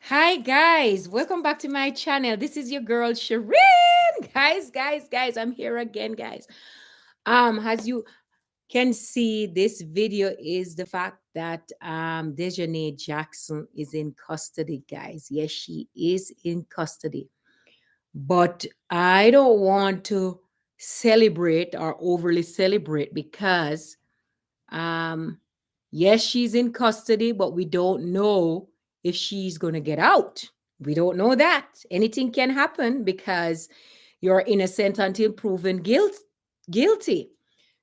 Hi guys, welcome back to my channel. This is your girl Shireen. Guys, I'm here again, guys. As you can see, this video is the fact that Daejahane Jackson is in custody, guys. Yes, she is in custody. But I don't want to celebrate or overly celebrate because um, yes, she's in custody, but we don't know if she's going to get out. We don't know that. Anything can happen because you're innocent until proven guilty.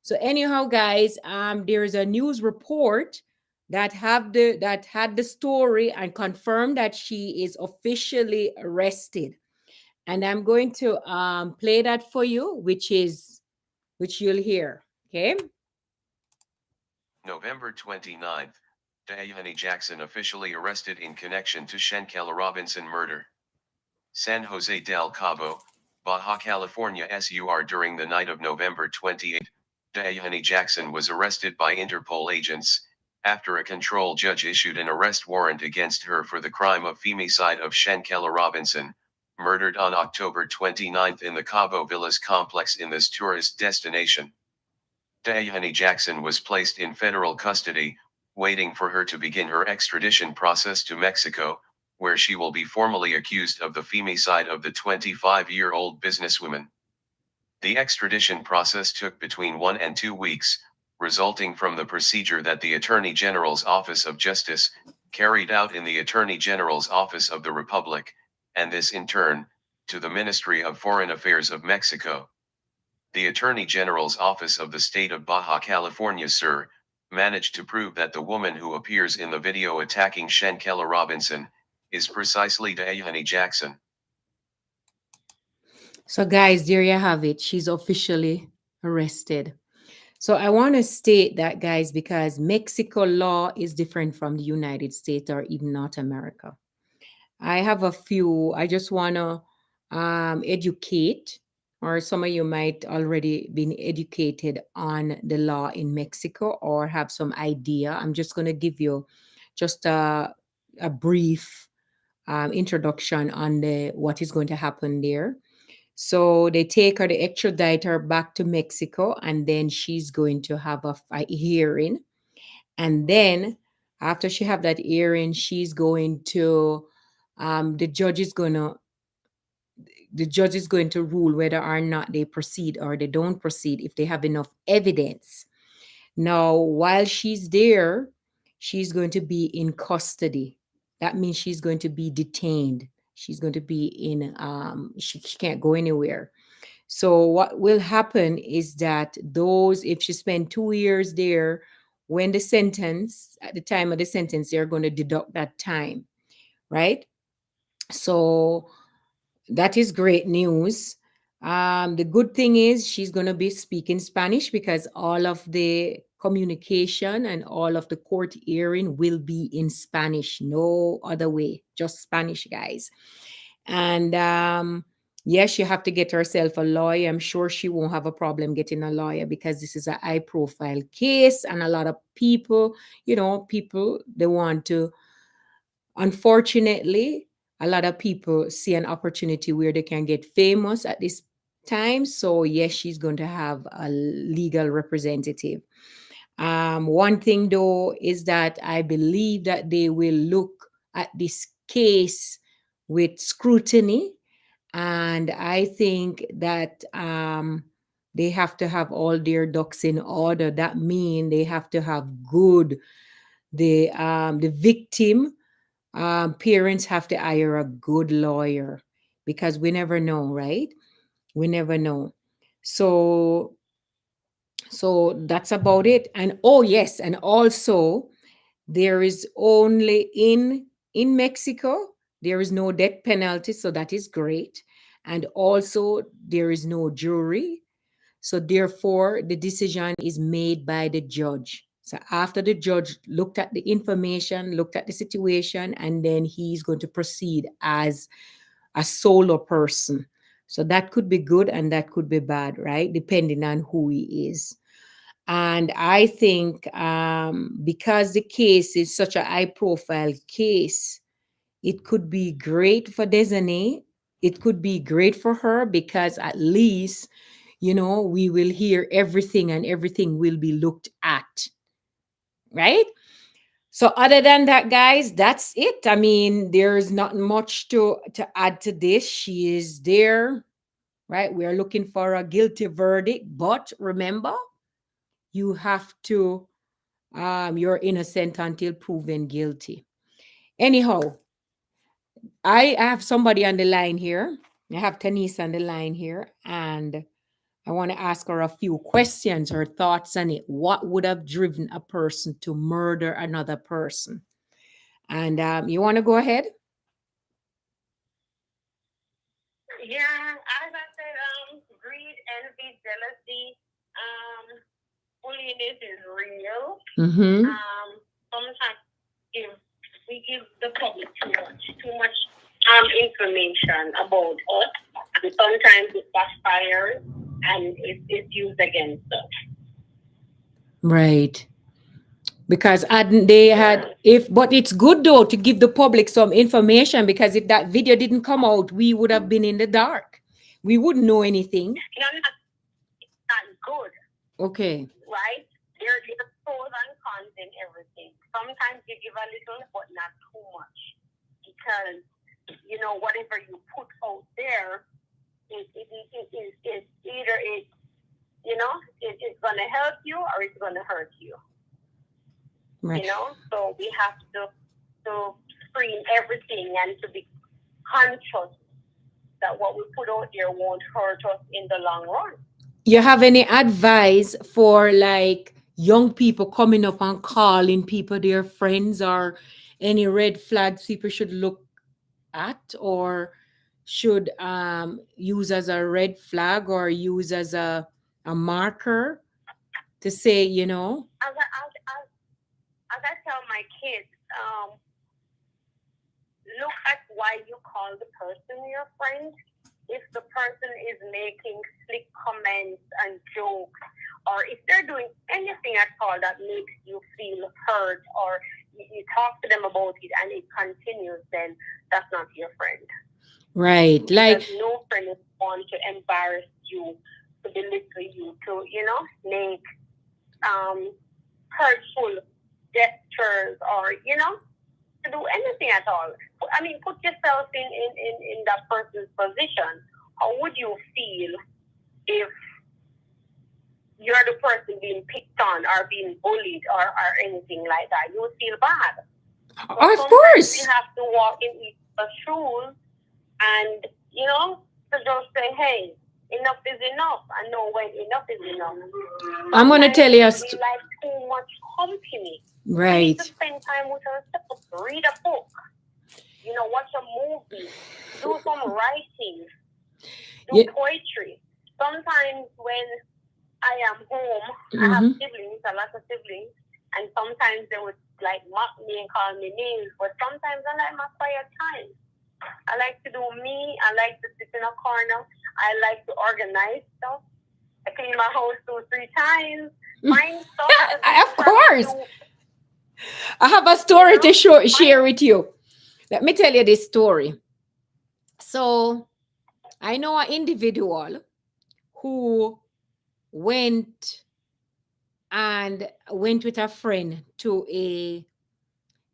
So anyhow, guys, there's a news report that had the story and confirmed that she is officially arrested. And I'm going to play that for you, which you'll hear. Okay. November 29th, Daejahane Jackson officially arrested in connection to Shanquella Robinson murder. San Jose del Cabo, Baja California SUR. During the night of November 28, Daejahane Jackson was arrested by Interpol agents, after a control judge issued an arrest warrant against her for the crime of femicide of Shanquella Robinson, murdered on October 29 in the Cabo Villas complex in this tourist destination. Daejahane Jackson was placed in federal custody, waiting for her to begin her extradition process to Mexico, where she will be formally accused of the femicide of the 25-year-old businesswoman. The extradition process took between 1 and 2 weeks, resulting from the procedure that the Attorney General's Office of Justice carried out in the Attorney General's Office of the Republic, and this in turn, to the Ministry of Foreign Affairs of Mexico. The Attorney General's Office of the State of Baja California Sur managed to prove that the woman who appears in the video attacking Shanquella Robinson is precisely Daejahane Jackson. So, guys, there you have it. She's officially arrested. So, I want to state that, guys, because Mexico law is different from the United States or even North America. I have a few, I just want to educate, or some of you might already been educated on the law in Mexico or have some idea. I'm just going to give you just a brief introduction on the what is going to happen there. So they take her, they extradite her back to Mexico, and then she's going to have a hearing. And then after she have that hearing, she's going to the judge is gonna the judge is going to rule whether or not they proceed or they don't proceed if they have enough evidence. Now, while she's there, she's going to be in custody. That means she's going to be detained. She's going to be in she can't go anywhere. So what will happen is that those, if she spent 2 years there, when the sentence, at the time of the sentence, they're going to deduct that time, right? So that is great news. The good thing is she's going to be speaking Spanish because all of the communication and all of the court hearing will be in Spanish. No other way, just Spanish, guys. And yes, you have to get herself a lawyer. I'm sure she won't have a problem getting a lawyer because this is a high profile case, and a lot of people, people they want to, unfortunately, a lot of people see an opportunity where they can get famous at this time. So yes, she's going to have a legal representative. One thing though is that I believe that they will look at this case with scrutiny, and I think that they have to have all their ducks in order. That means they have to have good, the victim parents have to hire a good lawyer because we never know, right? We never know. So that's about it. And oh yes, and also there is only in Mexico there is no death penalty, so that is great. And also there is no jury, so therefore the decision is made by the judge. So after the judge looked at the information, looked at the situation, and then he's going to proceed as a solo person. So that could be good and that could be bad, right? Depending on who he is. And I think because the case is such a high profile case, It could be great for Desane. It could be great for her because at least, we will hear everything and everything will be looked at, right? So other than that, guys, that's it. I mean, there's not much to add to this. She is there, right? We are looking for a guilty verdict, but remember, you have to you're innocent until proven guilty. Anyhow, I have somebody on the line here. I have Tanise on the line here, and I want to ask her a few questions, her thoughts on it. What would have driven a person to murder another person? And you want to go ahead? Yeah, as I said, greed, envy, jealousy, bullying is real. Mm-hmm. Sometimes we give the public too much information about us, and sometimes it backfires and it's used against us. Right. Because they had if but it's good though to give the public some information, because if that video didn't come out, we would have been in the dark. We wouldn't know anything. No, not good. Okay. Right? There's pros and cons in everything. Sometimes you give a little, but not too much. Because, whatever you put out there, is either it's going to help you or it's going to hurt you. Right. So we have to screen everything and to be conscious that what we put out there won't hurt us in the long run. You have any advice for like young people coming up and calling people their friends, or any red flags people should look at or should use as a red flag or use as a marker to say, As I tell my kids, look at why you call the person your friend. If the person is making slick comments and jokes, or if they're doing anything at all that makes you feel hurt, or you talk to them about it and it continues, then that's not your friend. Right. Like, because no friend is want to embarrass you, to belittle you, to, make hurtful gestures, or, to do anything at all. I mean, put yourself in that person's position. How would you feel if you're the person being picked on or being bullied or anything like that? You would feel bad. So of course. You have to walk in each other's shoes and, to just say, hey, enough is enough. I know when enough is enough. I'm going to tell you. We like too much company. Right. We need to spend time with ourselves. Read a book. Watch a movie. Do some writing. Do poetry. Sometimes when I am home, I have siblings, a lot of siblings, and sometimes they would mock me and call me names. But sometimes I like my quiet time. I like to do me. I like to sit in a corner. I like to organize stuff. I clean my house 2-3 times. Find stuff. Of course. I have a story to share with you. Let me tell you this story. So, I know an individual who went with a friend to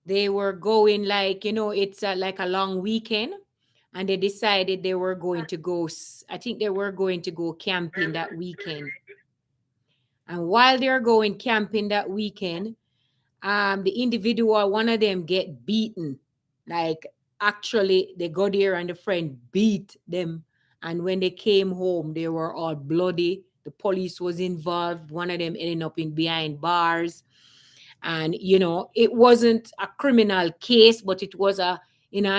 they were going it's like a long weekend, and they decided they were going to go, I think they were going to go camping that weekend. And while they're going camping that weekend, the individual, one of them get beaten. Like, actually, they got there and the friend beat them. And when they came home, they were all bloody. The police was involved. One of them ended up behind bars. And, it wasn't a criminal case, but it was a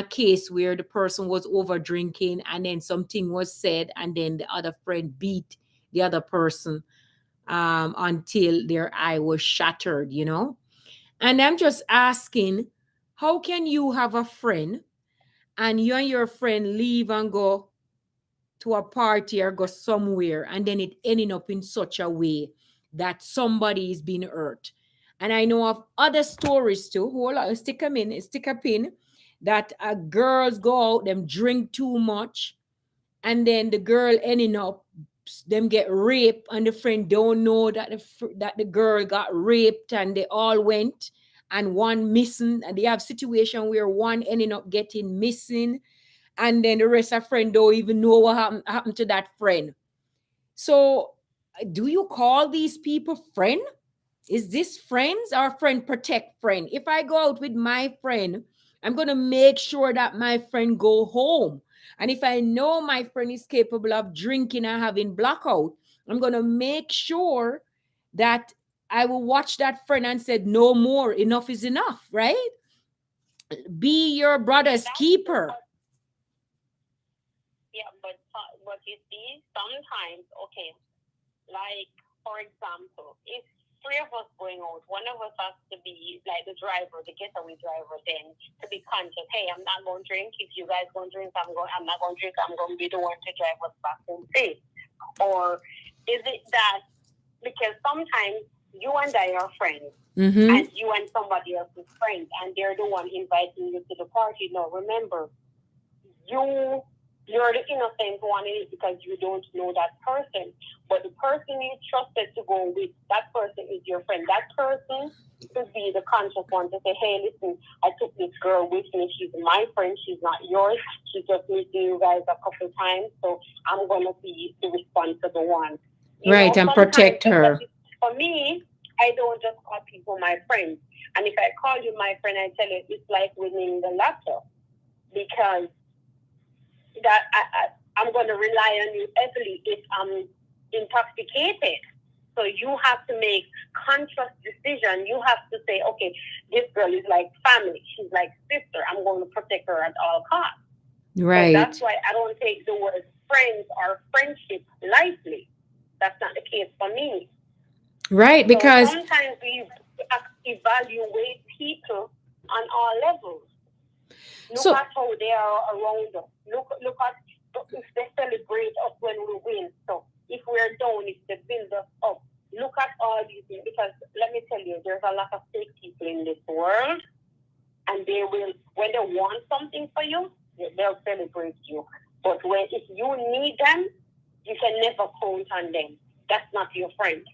case where the person was over drinking and then something was said and then the other friend beat the other person until their eye was shattered, And I'm just asking, how can you have a friend and you and your friend leave and go to a party or go somewhere, and then it ending up in such a way that somebody is being hurt? And I know of other stories too. Hold on, stick a pin. that girls go out, them drink too much, and then the girl ending up them get raped, and the friend don't know that that the girl got raped, and they all went, and one missing, and they have situation where one ending up getting missing, and then the rest of friend don't even know what happened to that friend. So do you call these people friend? Is this friends or friend protect friend? If I go out with my friend, I'm going to make sure that my friend go home. And if I know my friend is capable of drinking and having blackout, I'm going to make sure that I will watch that friend and said, no more, enough is enough, right? Be your brother's keeper. Yeah, but you see, sometimes, okay, like for example, if three of us going out, one of us has to be like the driver, the getaway driver, then to be conscious. Hey, I'm not going to drink. If you guys going to drink, I'm not going to drink. I'm going to be the one to drive us back home safe. Or is it that because sometimes you and I are friends, and you and somebody else is friends, and they're the one inviting you to the party? No, remember, you're the innocent one in it because you don't know that person. But the person you trusted to go with, that person is your friend. That person should be the conscious one to say, hey, listen, I took this girl with me. She's my friend. She's not yours. She's just meeting you guys a couple of times. So I'm going to be the responsible one. Right, and protect her. For me, I don't just call people my friends. And if I call you my friend, I tell you it's like winning the lotto. Because that I'm going to rely on you heavily if I'm intoxicated. So you have to make conscious decision. You have to say, okay, this girl is like family. She's like sister. I'm going to protect her at all costs. Right. So that's why I don't take the word friends or friendship lightly. That's not the case for me. Right, because so sometimes we evaluate people on all levels. Look at how they are around us. Look at if they celebrate us when we win. So if we're down, if they build us up. Look at all these things, because let me tell you, there's a lot of fake people in this world, and they will, when they want something for you, they'll celebrate you. But if you need them, you can never count on them. That's not your friend.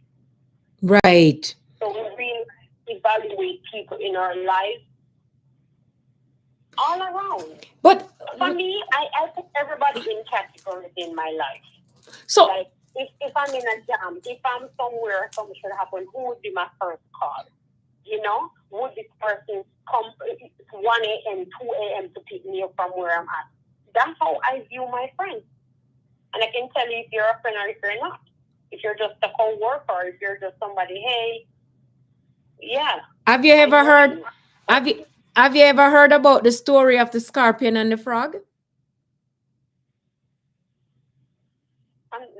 Right. So we really evaluate people in our lives all around. But for me, I put everybody in categories in my life. So like if I'm in a jam, if I'm somewhere something should happen, who would be my first call? You know, would this person come 1 a.m., 2 a.m. to pick me up from where I'm at? That's how I view my friends. And I can tell you if you're a friend or if you're not. If you're just a co-worker, or if you're just somebody, hey, yeah. Have you ever heard? Have you ever heard about the story of the scorpion and the frog?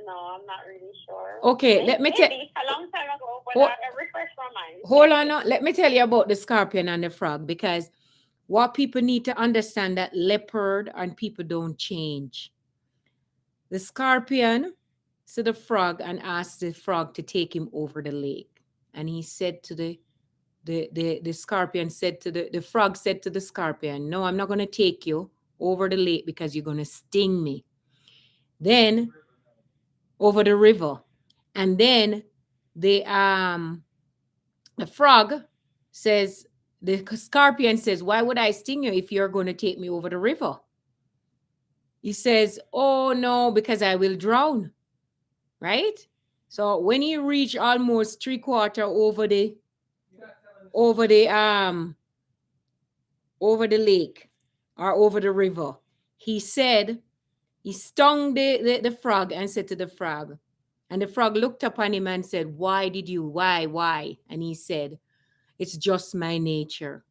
No, I'm not really sure. Okay, let me tell. A long time ago, but I refresh my mind. Hold on, let me tell you about the scorpion and the frog, because what people need to understand that leopard and people don't change. The scorpion saw the frog and asked the frog to take him over the lake, and he said to the scorpion said to the frog said to the scorpion, no, I'm not going to take you over the lake because you're going to sting me. Then over the river, and then the frog says, the scorpion says, why would I sting you if you're going to take me over the river? He says, oh no, because I will drown. Right? So when he reached almost 3/4 over the lake or over the river, he said, he stung the frog and said to the frog, and the frog looked upon him and said, why? And he said, it's just my nature.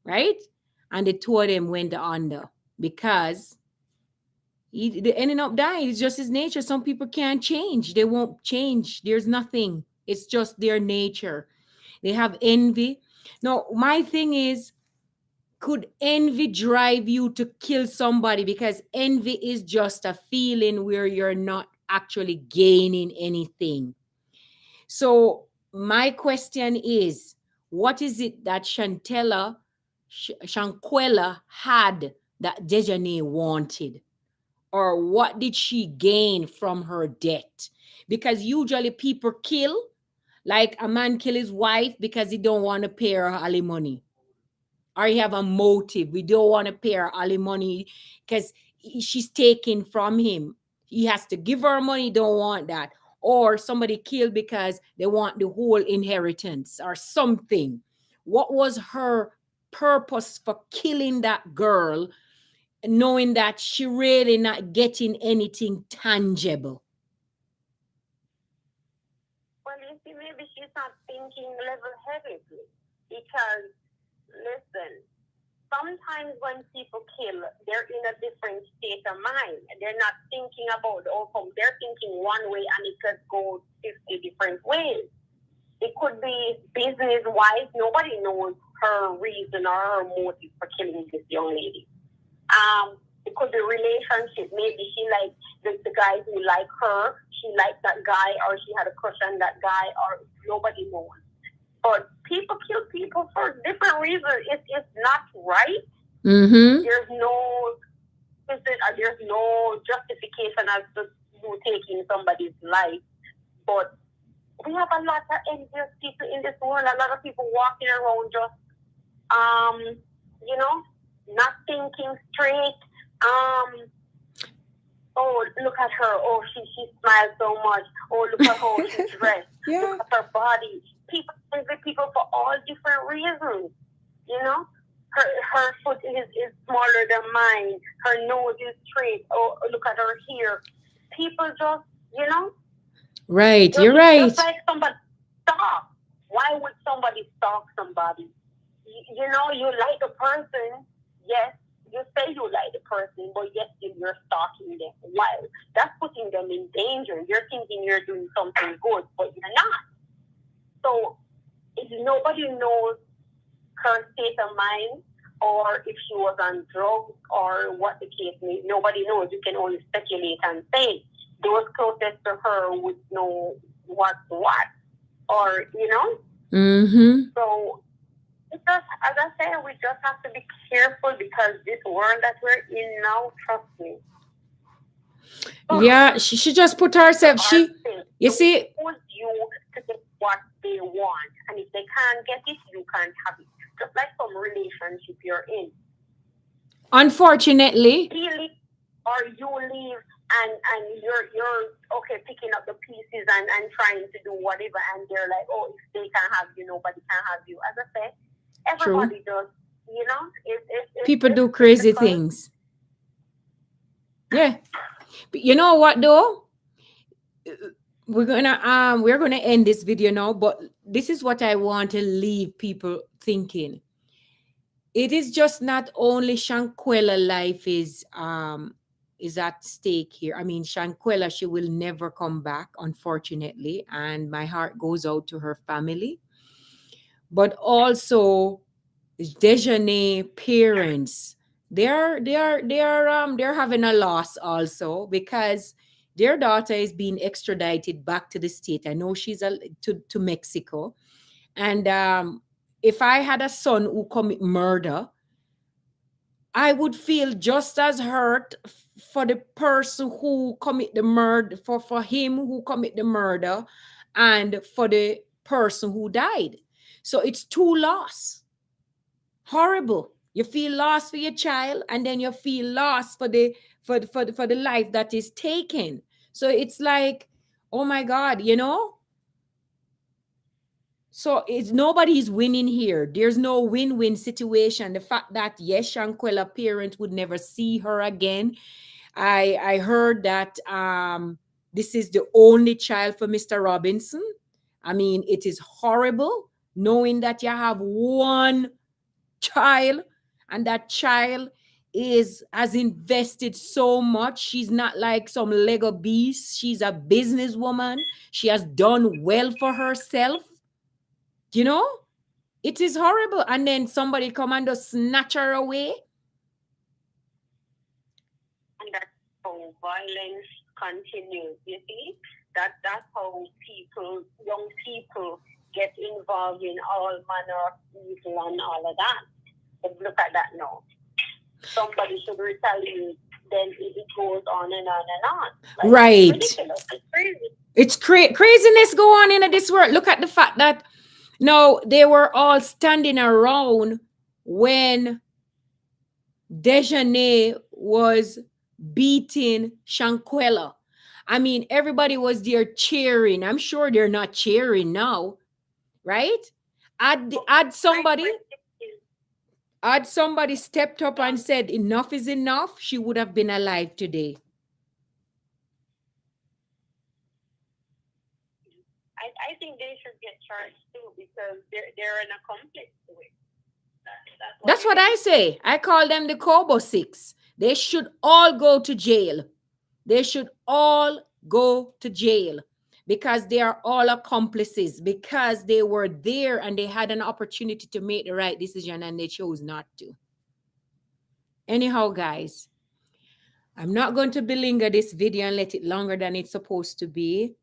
Right? And the two of them went under because they ended up dying. It's just his nature. Some people can't change. They won't change. There's nothing. It's just their nature. They have envy. Now, my thing is, could envy drive you to kill somebody? Because envy is just a feeling where you're not actually gaining anything. So my question is, what is it that Shanquella Shanquella had that Daejahane wanted? Or what did she gain from her death? Because usually people kill, like a man kill his wife because he don't want to pay her alimony, or he have a motive. We don't want to pay her alimony because she's taken from him. He has to give her money. Don't want that. Or somebody killed because they want the whole inheritance or something. What was her purpose for killing that girl, knowing that she really not getting anything tangible? Well, you see, maybe she's not thinking level-headedly. Because, listen, sometimes when people kill, they're in a different state of mind. They're not thinking about the outcome. They're thinking one way and it could go 50 different ways. It could be business-wise. Nobody knows her reason or her motive for killing this young lady. It could be relationship. Maybe she liked the guy who liked her. She liked that guy, or she had a crush on that guy, or nobody knows. But people kill people for different reasons. It's not right. Mm-hmm. There's no justification as to you taking somebody's life. But we have a lot of envious people in this world. A lot of people walking around just not thinking straight. Oh, look at her. Oh, she smiles so much. Oh, look at how she's dressed. Yeah. Look at her body. People envy people for all different reasons. Her foot is smaller than mine. Her nose is straight. Oh, look at her hair. People just, Right, you're right. Just like somebody stalk. Why would somebody stalk somebody? You like the person. Yes, you say you like the person, but yet you're stalking them. Why? That's putting them in danger. You're thinking you're doing something good, but you're not. So if nobody knows her state of mind, or if she was on drugs, or what the case may be, nobody knows. You can only speculate and say. Those closest to her would know what's what, or Mm-hmm. So it's just, as I said, we just have to be careful because this world that we're in now, trust me. Yeah, she just put herself. You see, force you to get what they want, and if they can't get it, you can't have it. Just like some relationship you're in. Unfortunately, He leaves or you leave, and you're okay picking up the pieces and trying to do whatever, and they're like, oh, if they can't have you, nobody can have you. As I said, everybody does. People do crazy things. Yeah, but you know what though? We're gonna end this video now, but this is what I want to leave people thinking. It is just not only Shanquella life is at stake here. I mean, Shanquella, she will never come back, unfortunately, and my heart goes out to her family. But also Daejahane parents, they're having a loss also, because their daughter is being extradited back to the state. I know she's to Mexico, and if I had a son who commit murder, I would feel just as hurt for the person who commit the murder, for him who commit the murder, and for the person who died. So it's two loss. Horrible. You feel lost for your child, and then you feel lost for the life that is taken. So it's like, oh my God, So it's nobody's winning here. There's no win-win situation. The fact that yes, Shanquella parents would never see her again. I heard that this is the only child for Mr. Robinson. I mean, it is horrible knowing that you have one child, and that child has invested so much. She's not like some Lego beast. She's a businesswoman. She has done well for herself. It is horrible. And then somebody come and just snatch her away. And that's how violence continues, you see? That's how young people get involved in all manner of evil and all of that. look at that now. Somebody should retaliate. Then it goes on and on and on. Like, Right. it's ridiculous. It's crazy. It's craziness go on in this world. Look at the fact that no, they were all standing around when Daejahane was beating Shanquella. I mean, everybody was there cheering. I'm sure they're not cheering now, right? Had somebody stepped up and said enough is enough, she would have been alive today. I think they should get charged too because they're an accomplice to it. That's what I say. I call them the Cabo Six. They should all go to jail. They should all go to jail because they are all accomplices, because they were there and they had an opportunity to make the right decision and they chose not to. Anyhow, guys, I'm not going to belinger this video and let it longer than it's supposed to be.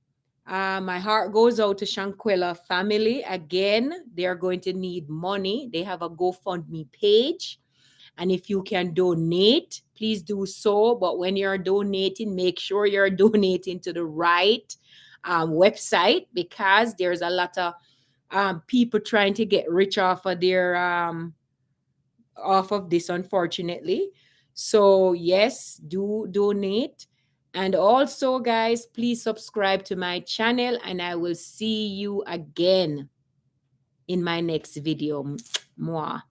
My heart goes out to Shanquella family. Again, they are going to need money. They have a GoFundMe page. And if you can donate, please do so. But when you're donating, make sure you're donating to the right website, because there's a lot of people trying to get rich off of their off of this, unfortunately. So yes, do donate. And also, guys, please subscribe to my channel, and I will see you again in my next video. Mwah.